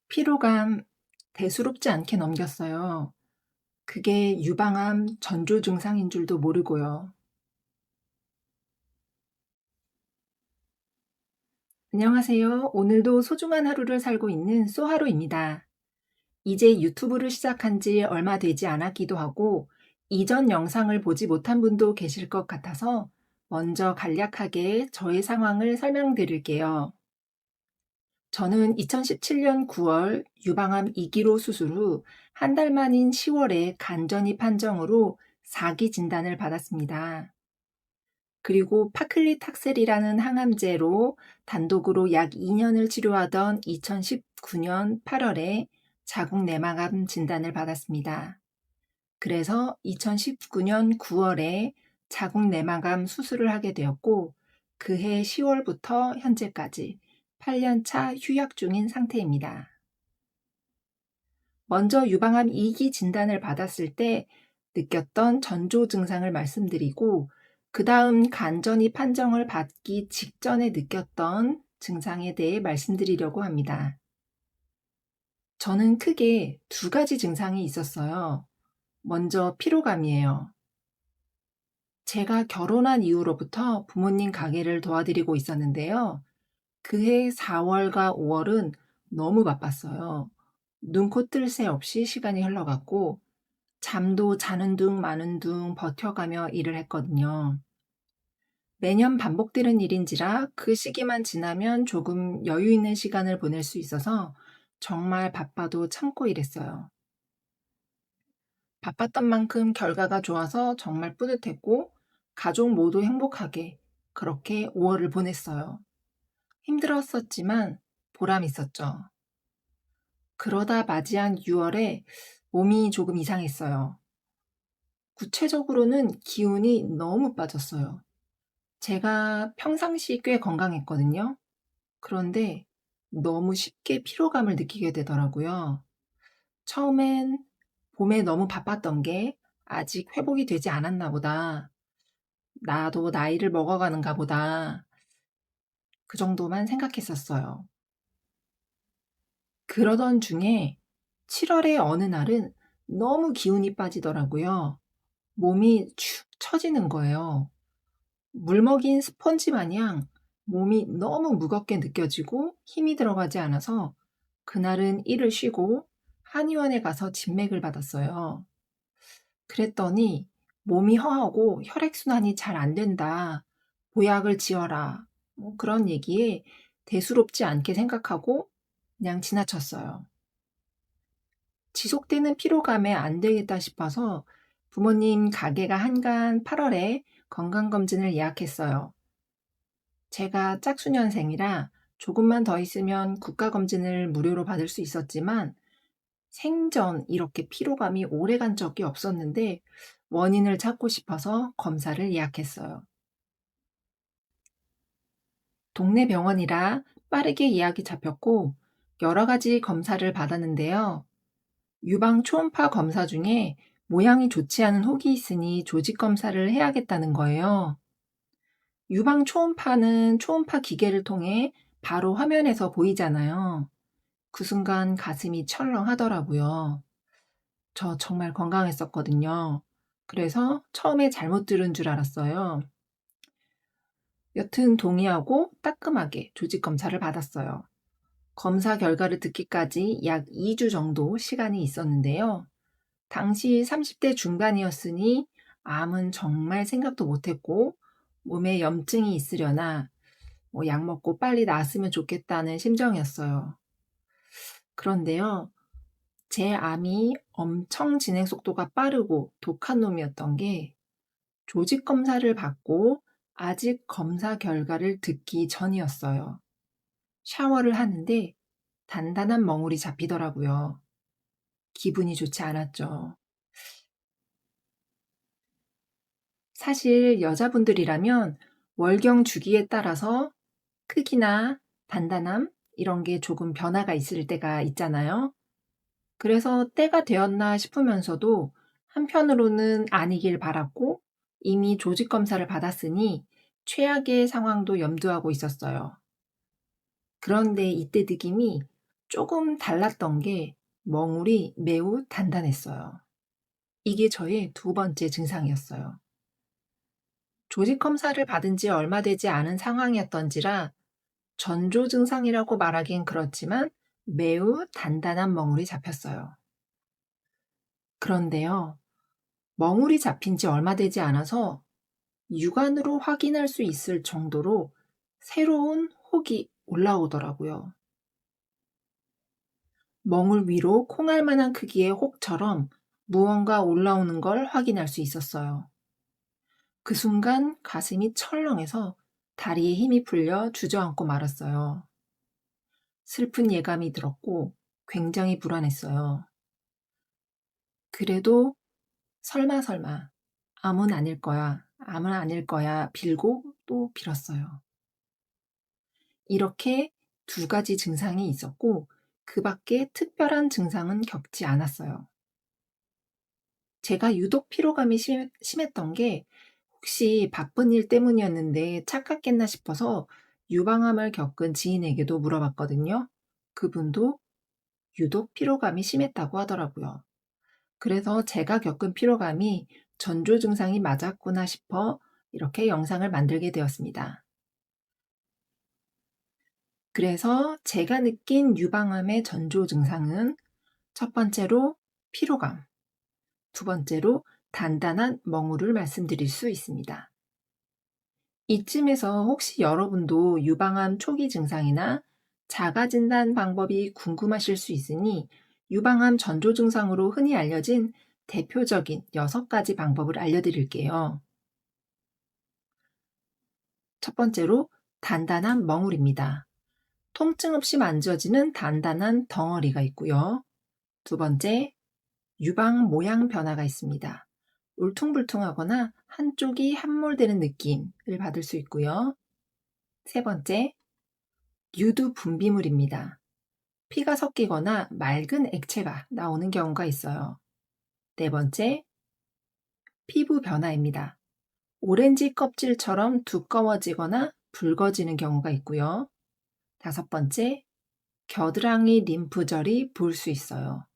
피로감 대수롭지 않게 넘겼어요. 그게 유방암 전조 증상인 줄도 모르고요. 안녕하세요. 오늘도 소중한 하루를 살고 있는 소하루입니다. 이제 유튜브를 시작한 지 얼마 되지 않았기도 하고, 이전 영상을 보지 못한 분도 계실 것 같아서 먼저 간략하게 저의 상황을 설명드릴게요. 저는 2017년 9월 유방암 2기로 수술 후 한 달 만인 10월에 간전입 판정으로 4기 진단을 받았습니다. 그리고 파클리탁셀이라는 항암제로 단독으로 약 2년을 치료하던 2019년 8월에 자궁 내막암 진단을 받았습니다. 그래서 2019년 9월에 자궁 내막암 수술을 하게 되었고, 그해 10월부터 현재까지 8년차 휴약 중인 상태입니다. 먼저 유방암 2기 진단을 받았을 때 느꼈던 전조 증상을 말씀드리고, 그 다음 간전이 판정을 받기 직전에 느꼈던 증상에 대해 말씀드리려고 합니다. 저는 크게 두 가지 증상이 있었어요. 먼저 피로감이에요. 제가 결혼한 이후로부터 부모님 가게를 도와드리고 있었는데요. 그해 4월과 5월은 너무 바빴어요. 눈코 뜰 새 없이 시간이 흘러갔고, 잠도 자는 둥 마는 둥 버텨가며 일을 했거든요. 매년 반복되는 일인지라 그 시기만 지나면 조금 여유 있는 시간을 보낼 수 있어서 정말 바빠도 참고 일했어요. 바빴던 만큼 결과가 좋아서 정말 뿌듯했고, 가족 모두 행복하게 그렇게 5월을 보냈어요. 힘들었었지만 보람 있었죠. 그러다 맞이한 6월에 몸이 조금 이상했어요. 구체적으로는 기운이 너무 빠졌어요. 제가 평상시 꽤 건강했거든요. 그런데 너무 쉽게 피로감을 느끼게 되더라고요. 처음엔 봄에 너무 바빴던 게 아직 회복이 되지 않았나 보다. 나도 나이를 먹어가는가 보다. 그 정도만 생각했었어요. 그러던 중에 7월의 어느 날은 너무 기운이 빠지더라고요. 몸이 축 처지는 거예요. 물먹인 스펀지 마냥 몸이 너무 무겁게 느껴지고 힘이 들어가지 않아서 그날은 일을 쉬고 한의원에 가서 진맥을 받았어요. 그랬더니 몸이 허하고 혈액순환이 잘 안 된다. 보약을 지어라. 뭐 그런 얘기에 대수롭지 않게 생각하고 그냥 지나쳤어요. 지속되는 피로감에 안 되겠다 싶어서 부모님 가게가 한간 8월에 건강검진을 예약했어요. 제가 짝수년생이라 조금만 더 있으면 국가검진을 무료로 받을 수 있었지만 생전 이렇게 피로감이 오래간 적이 없었는데 원인을 찾고 싶어서 검사를 예약했어요. 동네 병원이라 빠르게 예약이 잡혔고 여러 가지 검사를 받았는데요. 유방 초음파 검사 중에 모양이 좋지 않은 혹이 있으니 조직 검사를 해야겠다는 거예요. 유방 초음파는 초음파 기계를 통해 바로 화면에서 보이잖아요. 그 순간 가슴이 철렁하더라고요. 저 정말 건강했었거든요. 그래서 처음에 잘못 들은 줄 알았어요. 여튼 동의하고 따끔하게 조직 검사를 받았어요. 검사 결과를 듣기까지 약 2주 정도 시간이 있었는데요. 당시 30대 중반이었으니 암은 정말 생각도 못했고 몸에 염증이 있으려나 약 먹고 빨리 나았으면 좋겠다는 심정이었어요. 그런데요, 제 암이 엄청 진행 속도가 빠르고 독한 놈이었던 게 조직 검사를 받고 아직 검사 결과를 듣기 전이었어요. 샤워를 하는데 단단한 멍울이 잡히더라고요. 기분이 좋지 않았죠. 사실 여자분들이라면 월경 주기에 따라서 크기나 단단함 이런 게 조금 변화가 있을 때가 있잖아요. 그래서 때가 되었나 싶으면서도 한편으로는 아니길 바랐고 이미 조직 검사를 받았으니 최악의 상황도 염두하고 있었어요. 그런데 이때 느낌이 조금 달랐던 게 멍울이 매우 단단했어요. 이게 저의 두 번째 증상이었어요. 조직 검사를 받은 지 얼마 되지 않은 상황이었던지라 전조 증상이라고 말하긴 그렇지만 매우 단단한 멍울이 잡혔어요. 그런데요, 멍울이 잡힌 지 얼마 되지 않아서 육안으로 확인할 수 있을 정도로 새로운 혹이 올라오더라고요. 멍울 위로 콩알만한 크기의 혹처럼 무언가 올라오는 걸 확인할 수 있었어요. 그 순간 가슴이 철렁해서 다리에 힘이 풀려 주저앉고 말았어요. 슬픈 예감이 들었고 굉장히 불안했어요. 그래도 설마 암은 아닐 거야, 암은 아닐 거야 빌고 또 빌었어요. 이렇게 두 가지 증상이 있었고 그 밖에 특별한 증상은 겪지 않았어요. 제가 유독 피로감이 심했던 게 혹시 바쁜 일 때문이었는데 착각했나 싶어서 유방암을 겪은 지인에게도 물어봤거든요. 그분도 유독 피로감이 심했다고 하더라고요. 그래서 제가 겪은 피로감이 전조 증상이 맞았구나 싶어 이렇게 영상을 만들게 되었습니다. 그래서 제가 느낀 유방암의 전조 증상은 첫 번째로 피로감, 두 번째로 단단한 멍울을 말씀드릴 수 있습니다. 이쯤에서 혹시 여러분도 유방암 초기 증상이나 자가 진단 방법이 궁금하실 수 있으니 유방암 전조 증상으로 흔히 알려진 대표적인 6가지 방법을 알려드릴게요. 첫 번째로 단단한 멍울입니다. 통증 없이 만져지는 단단한 덩어리가 있고요. 두 번째, 유방 모양 변화가 있습니다. 울퉁불퉁하거나 한쪽이 함몰되는 느낌을 받을 수 있고요. 세 번째, 유두 분비물입니다. 피가 섞이거나 맑은 액체가 나오는 경우가 있어요. 네 번째, 피부 변화입니다. 오렌지 껍질처럼 두꺼워지거나 붉어지는 경우가 있고요. 다섯 번째, 겨드랑이 림프절이 부을 수 있어요.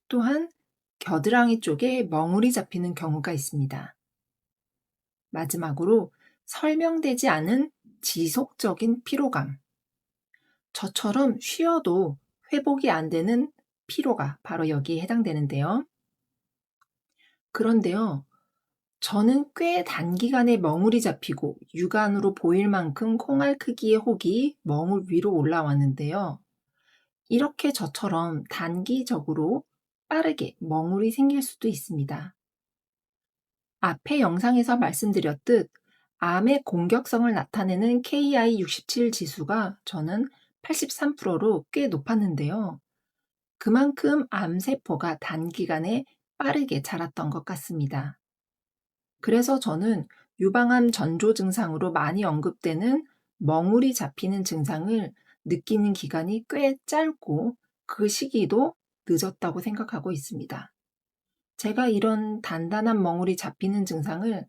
또한 겨드랑이 쪽에 멍울이 잡히는 경우가 있습니다. 마지막으로 설명되지 않은 지속적인 피로감. 저처럼 쉬어도 회복이 안 되는 피로가 바로 여기에 해당되는데요. 그런데요, 저는 꽤 단기간에 멍울이 잡히고 육안으로 보일 만큼 콩알 크기의 혹이 멍울 위로 올라왔는데요. 이렇게 저처럼 단기적으로 빠르게 멍울이 생길 수도 있습니다. 앞의 영상에서 말씀드렸듯 암의 공격성을 나타내는 KI67 지수가 저는 83%로 꽤 높았는데요. 그만큼 암세포가 단기간에 빠르게 자랐던 것 같습니다. 그래서 저는 유방암 전조 증상으로 많이 언급되는 멍울이 잡히는 증상을 느끼는 기간이 꽤 짧고 그 시기도 늦었다고 생각하고 있습니다. 제가 이런 단단한 멍울이 잡히는 증상을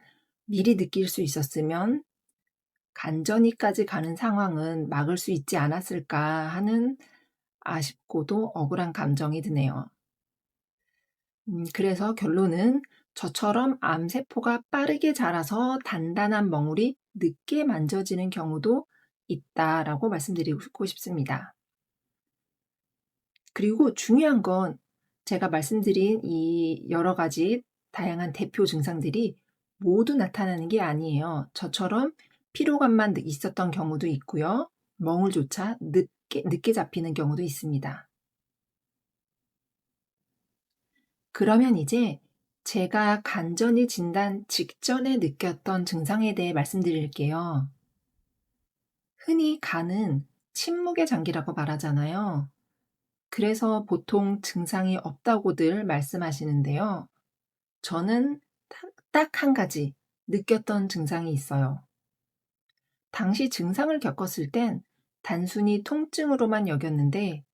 미리 느낄 수 있었으면 간전이까지 가는 상황은 막을 수 있지 않았을까 하는 아쉽고도 억울한 감정이 드네요. 그래서 결론은 저처럼 암세포가 빠르게 자라서 단단한 멍울이 늦게 만져지는 경우도 있다라고 말씀드리고 싶습니다. 그리고 중요한 건 제가 말씀드린 이 여러 가지 다양한 대표 증상들이 모두 나타나는 게 아니에요. 저처럼 피로감만 있었던 경우도 있고요. 멍울조차 늦게 잡히는 경우도 있습니다. 그러면 이제 제가 간전히 진단 직전에 느꼈던 증상에 대해 말씀드릴게요. 흔히 간은 침묵의 장기라고 말하잖아요. 그래서 보통 증상이 없다고들 말씀하시는데요. 저는 딱 한 가지 느꼈던 증상이 있어요. 당시 증상을 겪었을 땐 단순히 통증으로만 여겼는데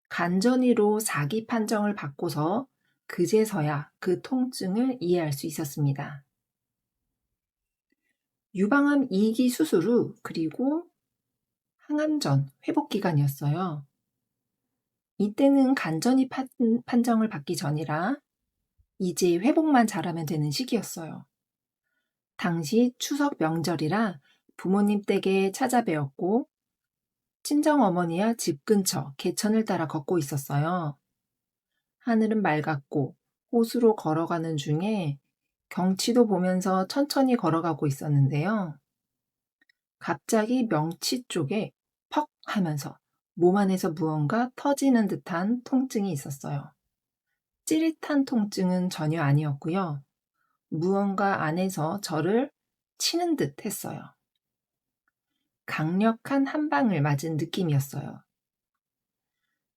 간전이로 사기 판정을 받고서 그제서야 그 통증을 이해할 수 있었습니다. 유방암 2기 수술 후 그리고 항암 전 회복 기간이었어요. 이때는 간전히 판정을 받기 전이라 이제 회복만 잘하면 되는 시기였어요. 당시 추석 명절이라 부모님 댁에 찾아뵈었고 친정어머니야 집 근처 개천을 따라 걷고 있었어요. 하늘은 맑았고 호수로 걸어가는 중에 경치도 보면서 천천히 걸어가고 있었는데요. 갑자기 명치 쪽에 퍽 하면서 몸 안에서 무언가 터지는 듯한 통증이 있었어요. 찌릿한 통증은 전혀 아니었고요. 무언가 안에서 저를 치는 듯 했어요. 강력한 한 방을 맞은 느낌이었어요.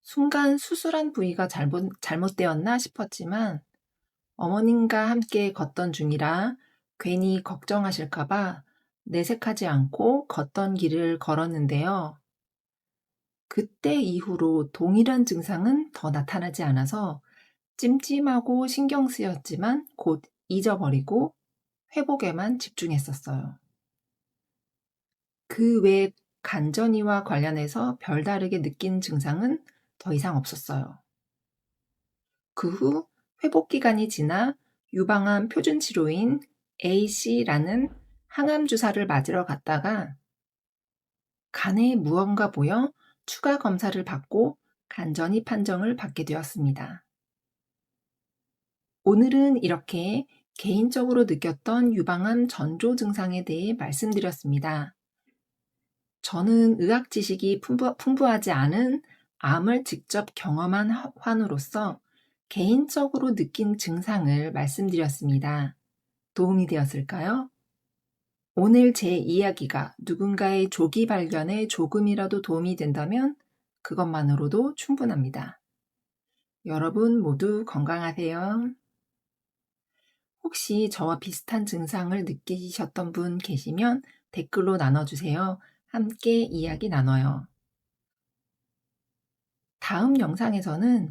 순간 수술한 부위가 잘못되었나 싶었지만 어머님과 함께 걷던 중이라 괜히 걱정하실까봐 내색하지 않고 걷던 길을 걸었는데요. 그때 이후로 동일한 증상은 더 나타나지 않아서 찜찜하고 신경 쓰였지만 곧 잊어버리고 회복에만 집중했었어요. 그 외 간전이와 관련해서 별다르게 느낀 증상은 더 이상 없었어요. 그 후 회복 기간이 지나 유방암 표준 치료인 AC라는 항암 주사를 맞으러 갔다가 간에 무언가 보여 추가 검사를 받고 간전이 판정을 받게 되었습니다. 오늘은 이렇게 개인적으로 느꼈던 유방암 전조 증상에 대해 말씀드렸습니다. 저는 의학 지식이 풍부하지 않은 암을 직접 경험한 환우로서 개인적으로 느낀 증상을 말씀드렸습니다. 도움이 되었을까요? 오늘 제 이야기가 누군가의 조기 발견에 조금이라도 도움이 된다면 그것만으로도 충분합니다. 여러분 모두 건강하세요. 혹시 저와 비슷한 증상을 느끼셨던 분 계시면 댓글로 나눠주세요. 함께 이야기 나눠요. 다음 영상에서는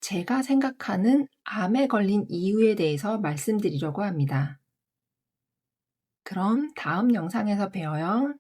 제가 생각하는 암에 걸린 이유에 대해서 말씀드리려고 합니다. 그럼 다음 영상에서 봬요.